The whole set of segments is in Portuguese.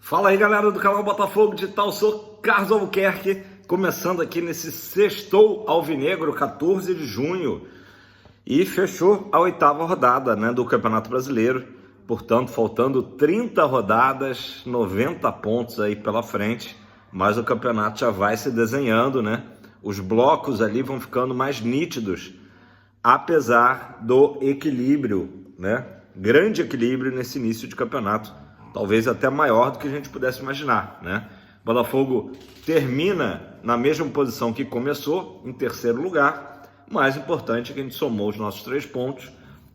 Fala aí, galera do canal Botafogo Digital, sou Carlos Albuquerque, começando aqui nesse Sextou Alvinegro, 14 de junho, e fechou a 8ª rodada, do Campeonato Brasileiro, portanto, faltando 30 rodadas, 90 pontos aí pela frente, mas o campeonato já vai se desenhando, Os blocos ali vão ficando mais nítidos, apesar do equilíbrio, Grande equilíbrio nesse início de campeonato, talvez até maior do que a gente pudesse imaginar, Botafogo termina na mesma posição que começou, em terceiro lugar. Mais importante é que a gente somou os nossos 3 pontos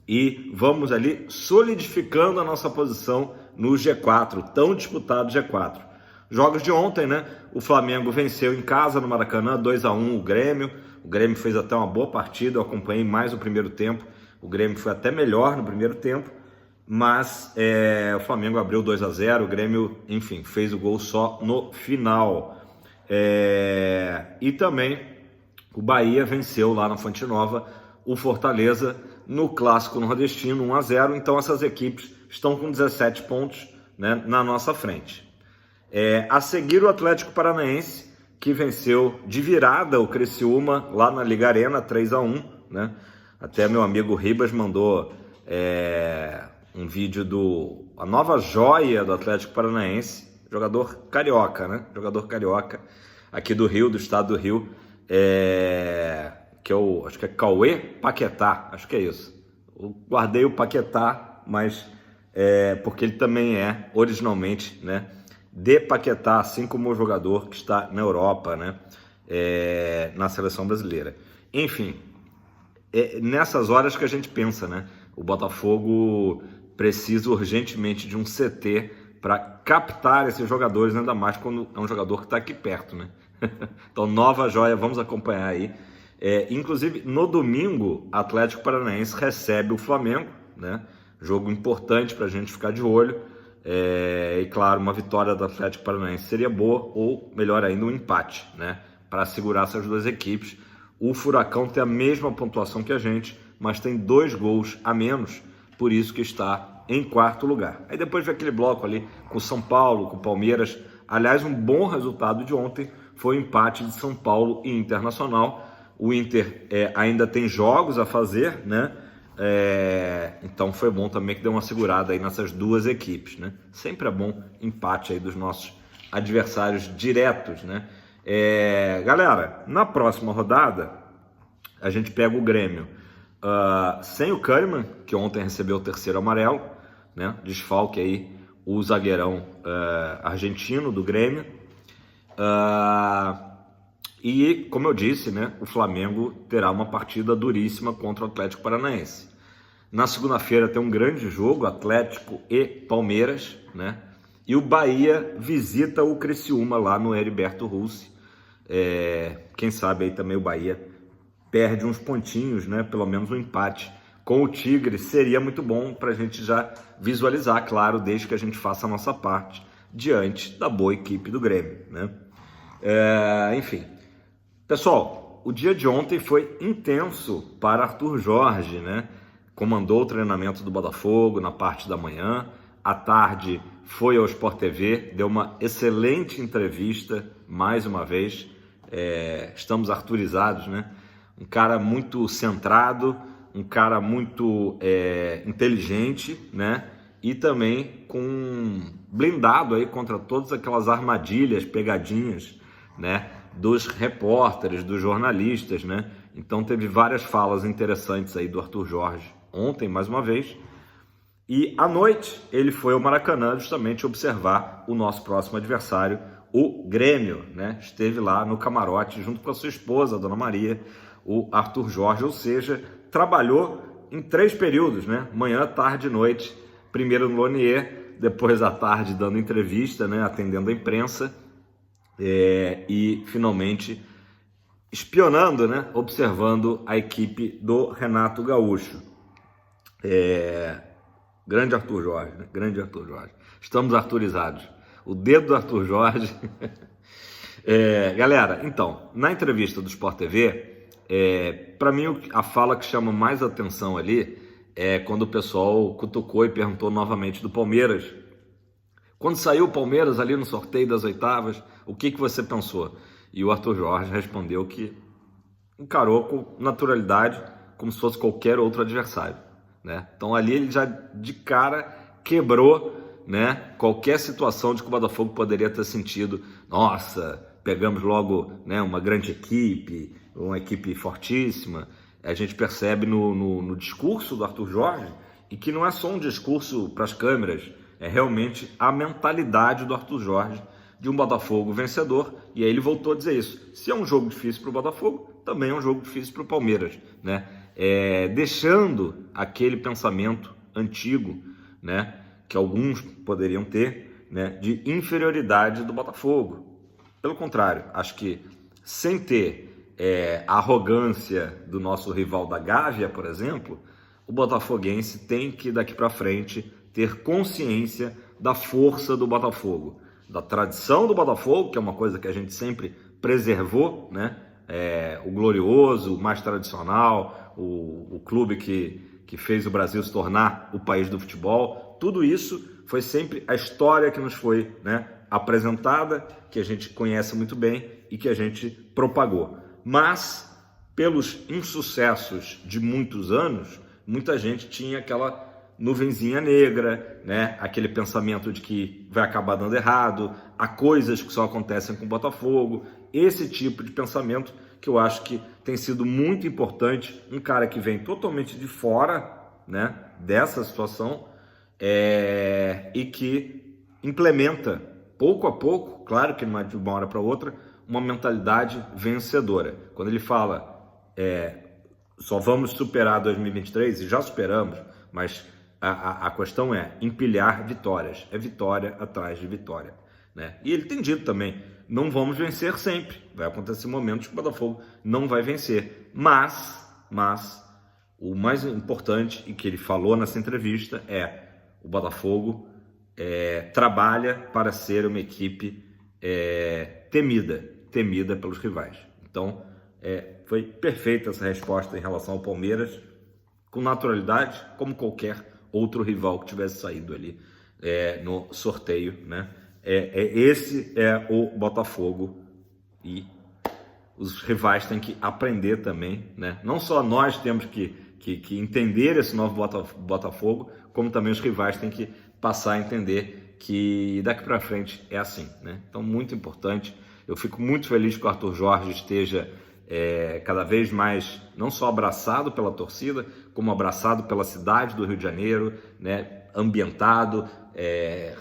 e vamos ali solidificando a nossa posição no G4, tão disputado G4. Jogos de ontem, O Flamengo venceu em casa no Maracanã, 2-1 o Grêmio. O Grêmio fez até uma boa partida, eu acompanhei mais o primeiro tempo. O Grêmio foi até melhor no primeiro tempo, mas o Flamengo abriu 2-0, o Grêmio, enfim, fez o gol só no final. E também o Bahia venceu lá na Fonte Nova o Fortaleza no Clássico Nordestino, 1-0. Então essas equipes estão com 17 pontos na nossa frente. A seguir o Atlético Paranaense, que venceu de virada o Criciúma lá na Liga Arena, 3-1, Até meu amigo Ribas mandou um vídeo a nova joia do Atlético Paranaense, jogador carioca, Jogador carioca aqui do Rio, do estado do Rio, que acho que é Cauê Paquetá, acho que é isso. Eu guardei o Paquetá, mas porque ele também é originalmente, de Paquetá, assim como o jogador que está na Europa, na seleção brasileira. Enfim, nessas horas que a gente pensa, o Botafogo precisa urgentemente de um CT para captar esses jogadores, ainda mais quando é um jogador que está aqui perto, Então, nova joia, vamos acompanhar aí. Inclusive, no domingo, Atlético Paranaense recebe o Flamengo, Jogo importante para a gente ficar de olho. E claro, uma vitória do Atlético Paranaense seria boa, ou melhor ainda, um empate, para segurar essas duas equipes. O Furacão tem a mesma pontuação que a gente, mas tem 2 gols a menos, por isso que está em 4º lugar. Aí depois vem aquele bloco ali com o São Paulo, com o Palmeiras. Aliás, um bom resultado de ontem foi o empate de São Paulo e Internacional. O Inter ainda tem jogos a fazer, então foi bom também que deu uma segurada aí nessas duas equipes, Sempre é bom empate aí dos nossos adversários diretos, Galera, na próxima rodada a gente pega o Grêmio sem o Kahneman, que ontem recebeu o 3º amarelo, desfalque aí o zagueirão argentino do Grêmio. E, como eu disse, o Flamengo terá uma partida duríssima contra o Atlético Paranaense. Na segunda-feira tem um grande jogo, Atlético e Palmeiras, E o Bahia visita o Criciúma lá no Heriberto Russi. Quem sabe aí também o Bahia perde uns pontinhos, pelo menos um empate com o Tigre. Seria muito bom para a gente já visualizar, claro, desde que a gente faça a nossa parte diante da boa equipe do Grêmio, Enfim, pessoal, o dia de ontem foi intenso para Arthur Jorge, Comandou o treinamento do Botafogo na parte da manhã, à tarde foi ao Sport TV, deu uma excelente entrevista, mais uma vez. Estamos arturizados, Um cara muito centrado, um cara muito inteligente, E também blindado aí contra todas aquelas armadilhas, pegadinhas, dos repórteres, dos jornalistas, Então teve várias falas interessantes aí do Arthur Jorge ontem, mais uma vez. E à noite ele foi ao Maracanã justamente observar o nosso próximo adversário, o Grêmio, Esteve lá no camarote junto com a sua esposa, a Dona Maria, o Arthur Jorge, ou seja, trabalhou em 3 períodos, Manhã, tarde e noite. Primeiro no Lonier, depois à tarde dando entrevista, atendendo a imprensa, e finalmente espionando, observando a equipe do Renato Gaúcho. Grande Arthur Jorge, Grande Arthur Jorge. Estamos arturizados. O dedo do Arthur Jorge. Galera, então, na entrevista do Sport TV, para mim a fala que chama mais atenção ali é quando o pessoal cutucou e perguntou novamente do Palmeiras Quando saiu o Palmeiras ali no sorteio das oitavas, o que você pensou? E o Arthur Jorge respondeu que encarou com naturalidade, como se fosse qualquer outro adversário, né? Então ali ele já de cara quebrou, né, qualquer situação de que o Botafogo poderia ter sentido, nossa, pegamos logo, né, uma grande equipe, uma equipe fortíssima. A gente percebe no discurso do Arthur Jorge, e que não é só um discurso para as câmeras, é realmente a mentalidade do Arthur Jorge de um Botafogo vencedor. E aí ele voltou a dizer isso: se é um jogo difícil para o Botafogo, também é um jogo difícil para o Palmeiras, né? Deixando aquele pensamento antigo, né, que alguns poderiam ter, né, de inferioridade do Botafogo. Pelo contrário, acho que sem ter a arrogância do nosso rival da Gávea, por exemplo, o botafoguense tem que, daqui para frente, ter consciência da força do Botafogo, da tradição do Botafogo, que é uma coisa que a gente sempre preservou, né? O glorioso, o mais tradicional, o clube que fez o Brasil se tornar o país do futebol. Tudo isso foi sempre a história que nos foi, né, apresentada, que a gente conhece muito bem e que a gente propagou. Mas, pelos insucessos de muitos anos, muita gente tinha aquela nuvenzinha negra, né? Aquele pensamento de que vai acabar dando errado, há coisas que só acontecem com o Botafogo, esse tipo de pensamento que eu acho que tem sido muito importante. Um cara que vem totalmente de fora, né, dessa situação, e que implementa pouco a pouco, claro que não é de uma hora para outra, uma mentalidade vencedora. Quando ele fala só vamos superar 2023, e já superamos, mas a questão é empilhar vitórias, é vitória atrás de vitória, né? E ele tem dito também, não vamos vencer sempre, vai acontecer momentos que o Botafogo não vai vencer, mas o mais importante, e que ele falou nessa entrevista, o Botafogo trabalha para ser uma equipe temida pelos rivais. Então, foi perfeita essa resposta em relação ao Palmeiras, com naturalidade, como qualquer outro rival que tivesse saído ali no sorteio, né? Esse é o Botafogo, e os rivais têm que aprender também, né? Não só nós temos que entender esse novo Botafogo, como também os rivais têm que passar a entender que daqui para frente é assim, né? Então, muito importante. Eu fico muito feliz que o Arthur Jorge esteja cada vez mais, não só abraçado pela torcida, como abraçado pela cidade do Rio de Janeiro, né? Ambientado,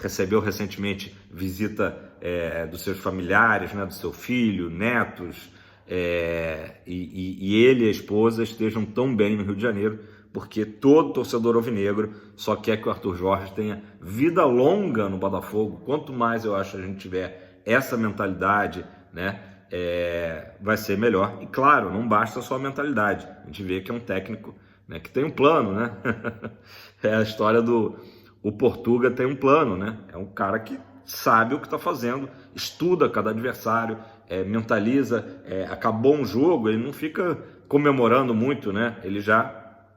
recebeu recentemente visita dos seus familiares, né? Do seu filho, netos, e ele e a esposa estejam tão bem no Rio de Janeiro, porque todo torcedor alvinegro só quer que o Arthur Jorge tenha vida longa no Botafogo. Quanto mais eu acho que a gente tiver essa mentalidade, né, vai ser melhor. E claro, não basta só a mentalidade, a gente vê que é um técnico, né, que tem um plano, né? É a história o Portuga tem um plano, né? É um cara que sabe o que está fazendo, estuda cada adversário, mentaliza, acabou um jogo, ele não fica comemorando muito, né? Ele já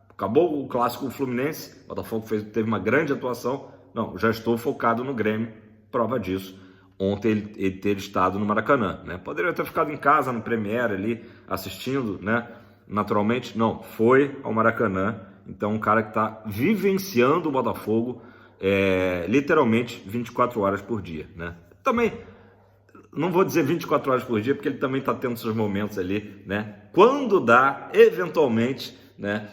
acabou o clássico Fluminense, o Botafogo teve uma grande atuação, não, já estou focado no Grêmio, prova disso, ontem ele ter estado no Maracanã, né? Poderia ter ficado em casa, no Premiere ali, assistindo, né? Naturalmente, não, foi ao Maracanã. Então, um cara que está vivenciando o Botafogo literalmente 24 horas por dia, né? Também, não vou dizer 24 horas por dia, porque ele também está tendo seus momentos ali, né? Quando dá, eventualmente, né?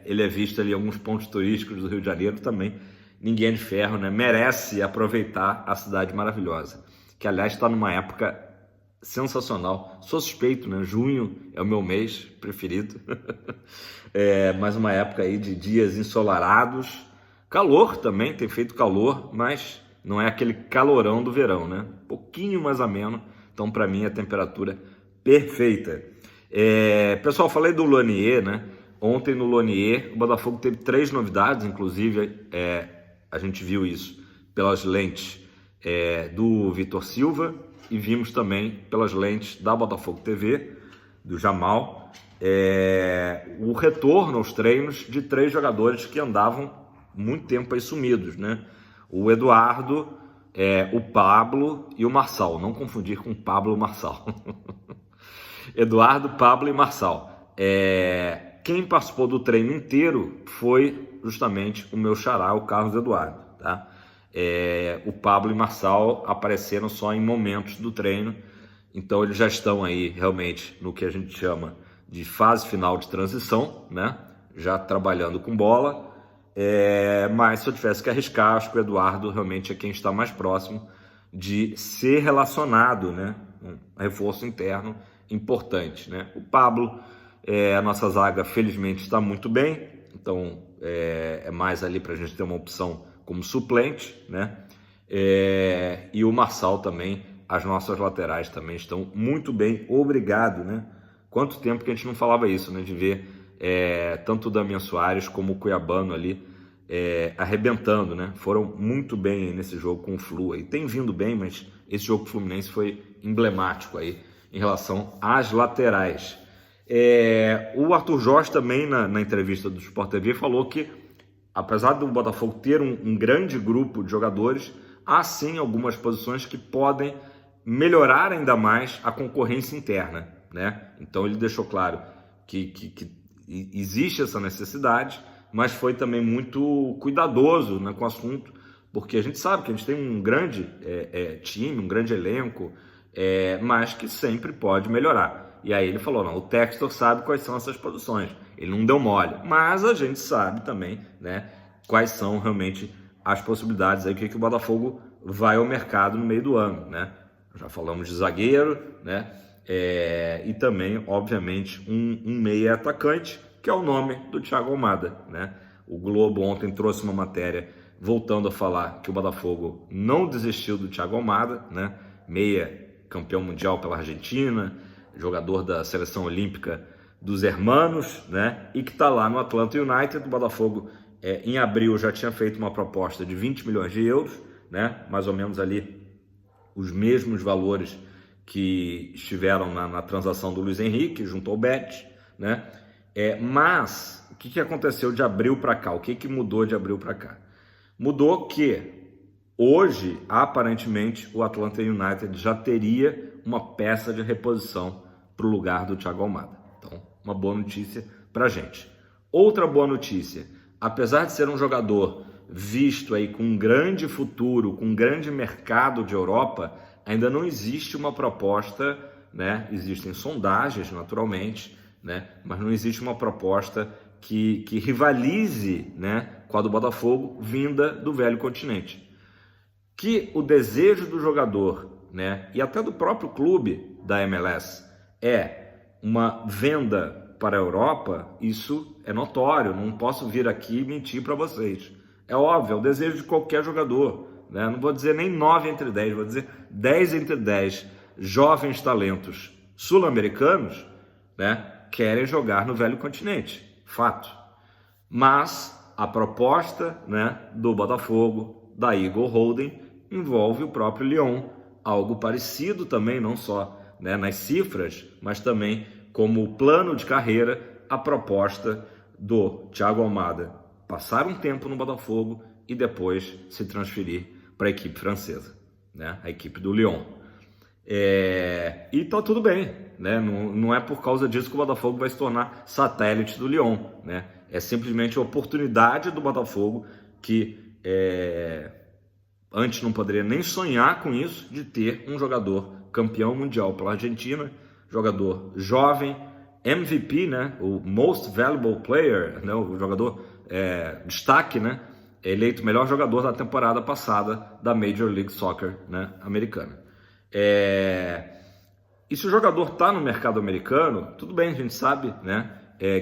Ele é visto ali em alguns pontos turísticos do Rio de Janeiro também. Ninguém é de ferro, né? Merece aproveitar a cidade maravilhosa, que aliás está numa época sensacional. Sou suspeito, né? Junho é o meu mês preferido. Mais uma época aí de dias ensolarados, calor também, tem feito calor, mas não é aquele calorão do verão, né? Um pouquinho mais ameno, então para mim a temperatura perfeita. Pessoal, falei do Lonier, né? Ontem no Lonier o Botafogo teve 3 novidades, inclusive a gente viu isso pelas lentes do Vitor Silva e vimos também pelas lentes da Botafogo TV, do Jamal, o retorno aos treinos de 3 jogadores que andavam muito tempo aí sumidos, né? O Eduardo, o Pablo e o Marçal. Não confundir com Pablo Marçal. Eduardo, Pablo e Marçal. Quem participou do treino inteiro foi justamente o meu xará, o Carlos Eduardo, tá? O Pablo e Marçal apareceram só em momentos do treino, então eles já estão aí realmente no que a gente chama de fase final de transição, né? Já trabalhando com bola, mas se eu tivesse que arriscar, acho que o Eduardo realmente é quem está mais próximo de ser relacionado, né? Um reforço interno importante, né? O Pablo, a nossa zaga felizmente está muito bem, então é mais ali para a gente ter uma opção como suplente, né? E o Marçal também, as nossas laterais também estão muito bem, obrigado, né? Quanto tempo que a gente não falava isso, né? De ver tanto o Damian Soares como o Cuiabano ali arrebentando, né? Foram muito bem nesse jogo com o Flu. E tem vindo bem, mas esse jogo do Fluminense foi emblemático aí em relação às laterais. O Arthur Jorge também, na entrevista do Sport TV, falou que, apesar do Botafogo ter um grande grupo de jogadores, há sim algumas posições que podem melhorar ainda mais a concorrência interna, né? Então ele deixou claro que existe essa necessidade, mas foi também muito cuidadoso, né, com o assunto, porque a gente sabe que a gente tem um grande time, um grande elenco, mas que sempre pode melhorar. E aí ele falou, não, o Textor sabe quais são essas posições, ele não deu mole, mas a gente sabe também, né, quais são realmente as possibilidades aí, que o Botafogo vai ao mercado no meio do ano, né? Já falamos de zagueiro, né? E também, obviamente, um meia atacante, que é o nome do Thiago Almada, né? O Globo ontem trouxe uma matéria voltando a falar que o Botafogo não desistiu do Thiago Almada, né? Meia campeão mundial pela Argentina, jogador da seleção olímpica dos Hermanos, né? E que está lá no Atlanta United. O Botafogo, em abril, já tinha feito uma proposta de 20 milhões de euros, né? Mais ou menos ali os mesmos valores que estiveram na transação do Luiz Henrique junto ao Bet, né? Mas o que aconteceu de abril para cá? O que mudou de abril para cá? Mudou que hoje, aparentemente, o Atlanta United já teria uma peça de reposição para o lugar do Thiago Almada. Então, uma boa notícia para a gente. Outra boa notícia, apesar de ser um jogador visto aí com um grande futuro, com um grande mercado de Europa, ainda não existe uma proposta, né? Existem sondagens, naturalmente, né? Mas não existe uma proposta que rivalize, né, com a do Botafogo, vinda do velho continente. Que o desejo do jogador, né, e até do próprio clube da MLS uma venda para a Europa, isso é notório, não posso vir aqui e mentir para vocês. É óbvio, é o desejo de qualquer jogador, né? Não vou dizer nem 9 entre 10, vou dizer 10 entre 10 jovens talentos sul-americanos, né, querem jogar no velho continente, fato. Mas a proposta, né, do Botafogo, da Eagle Holding, envolve o próprio Lyon, algo parecido também, não só, né, nas cifras, mas também como plano de carreira, a proposta do Thiago Almada passar um tempo no Botafogo e depois se transferir para a equipe francesa, né, a equipe do Lyon. E tá tudo bem, né? Não é por causa disso que o Botafogo vai se tornar satélite do Lyon, né? É simplesmente a oportunidade do Botafogo que antes não poderia nem sonhar com isso, de ter um jogador campeão mundial pela Argentina, jogador jovem, MVP, né? O Most Valuable Player, né? O jogador destaque, né? Eleito melhor jogador da temporada passada da Major League Soccer, né, americana. E se o jogador está no mercado americano, tudo bem, a gente sabe, né,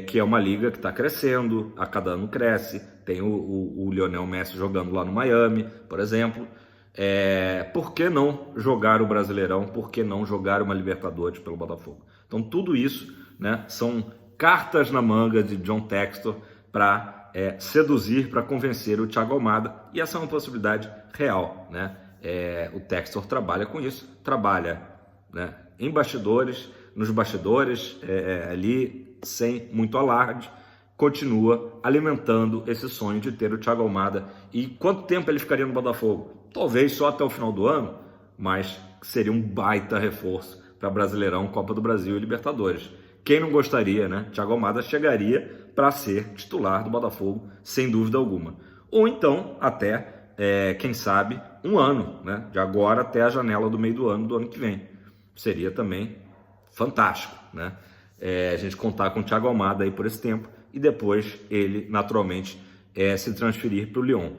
que é uma liga que está crescendo, a cada ano cresce, tem o Lionel Messi jogando lá no Miami, por exemplo. Por que não jogar o Brasileirão? Por que não jogar uma Libertadores pelo Botafogo? Então tudo isso, né, são cartas na manga de John Textor para seduzir, para convencer o Thiago Almada, e essa é uma possibilidade real, né? O Textor trabalha com isso, trabalha, né, nos bastidores, ali sem muito alarde, continua alimentando esse sonho de ter o Thiago Almada. E quanto tempo ele ficaria no Botafogo? Talvez só até o final do ano, mas seria um baita reforço para Brasileirão, Copa do Brasil e Libertadores. Quem não gostaria, né? Thiago Almada chegaria para ser titular do Botafogo, sem dúvida alguma. Ou então, até, quem sabe, um ano, né? De agora até a janela do meio do ano que vem. Seria também fantástico, né? A gente contar com o Thiago Almada aí por esse tempo e depois ele, naturalmente, se transferir para o Lyon.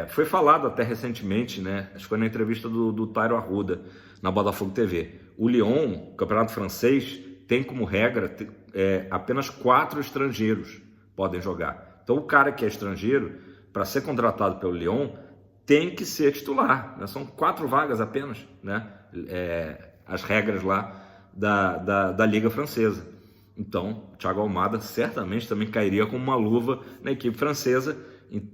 Foi falado até recentemente, né? Acho que foi na entrevista do Tairo Arruda, na Botafogo TV. O Lyon, campeonato francês, tem como regra apenas 4 estrangeiros podem jogar. Então o cara que é estrangeiro, para ser contratado pelo Lyon, tem que ser titular, né? São 4 vagas apenas, né? As regras lá da Liga Francesa. Então, o Thiago Almada certamente também cairia como uma luva na equipe francesa,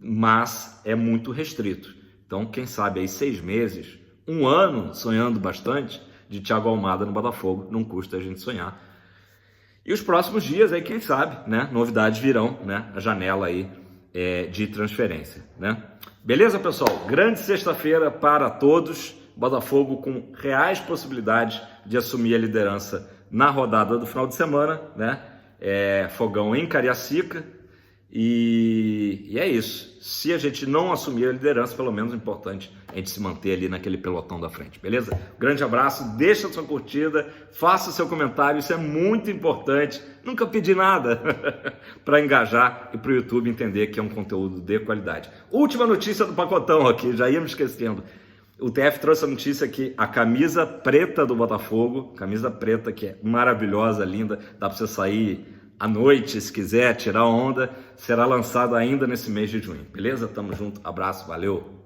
mas é muito restrito. Então, quem sabe aí 6 meses, 1 ano, sonhando bastante, de Thiago Almada no Botafogo, não custa a gente sonhar. E os próximos dias aí, quem sabe, né? Novidades virão, né? A janela aí de transferência, né? Beleza, pessoal? Grande sexta-feira para todos. Botafogo com reais possibilidades de assumir a liderança na rodada do final de semana, né? Fogão em Cariacica. E é isso. Se a gente não assumir a liderança, pelo menos é importante a gente se manter ali naquele pelotão da frente, beleza? Grande abraço, deixa a sua curtida, faça o seu comentário, isso é muito importante. Nunca pedi nada para engajar e para o YouTube entender que é um conteúdo de qualidade. Última notícia do pacotão aqui, já ia me esquecendo. O TF trouxe a notícia que a camisa preta do Botafogo, camisa preta que é maravilhosa, linda, dá para você sair à noite, se quiser, tirar onda, será lançada ainda nesse mês de junho. Beleza? Tamo junto, abraço, valeu!